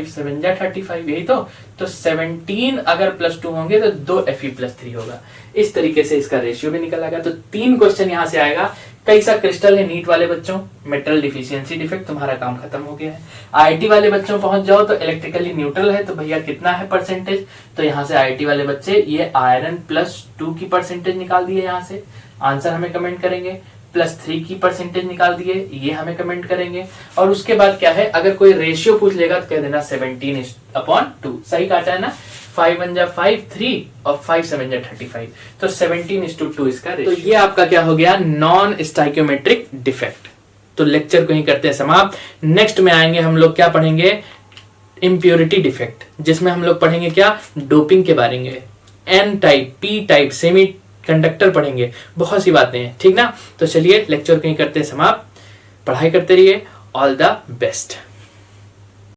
7 जा 35, यही तो 17 अगर +2 होंगे तो 2 Fe+3 होगा। इस तरीके से इसका रेशियो भी निकल आएगा। तो 3 क्वेश्चन यहाँ से आएगा। कैसा क्रिस्टल है नीट वाले बच्चों, मेटल डिफिशियंसी डिफेक्ट, तुम्हारा काम खत्म हो गया है। आईटी वाले बच्चों पहुंच जाओ तो इलेक्ट्रिकली न्यूट्रल है, तो भैया कितना है परसेंटेज, तो यहाँ से आईटी वाले बच्चे ये आयरन +2 की परसेंटेज निकाल दिए, यहाँ से आंसर हमें कमेंट करेंगे। +3 की परसेंटेज निकाल दिए, ये हमें कमेंट करेंगे। और उसके बाद क्या है, अगर कोई रेशियो पूछ लेगा तो कह देना 17:2। सही काटा है ना, 5 1 जा 5 3 और 5 7 जा 35, तो 17:2 इसका रेशियो। तो ये आपका क्या हो गया, नॉन स्टाइक्योमेट्रिक डिफेक्ट। तो लेक्चर को ही करते हैं समाप्त। नेक्स्ट में आएंगे हम लोग, क्या पढ़ेंगे, इम्प्योरिटी डिफेक्ट, जिसमें हम लोग पढ़ेंगे क्या, डोपिंग के बारे में, N type, P type, semi conductor पढ़ेंगे, बहुत सी बातें हैं, ठीक ना। तो चलिए लेक्चर कहीं करते हैं समाप्त, पढ़ाई करते रहिए, ऑल द बेस्ट।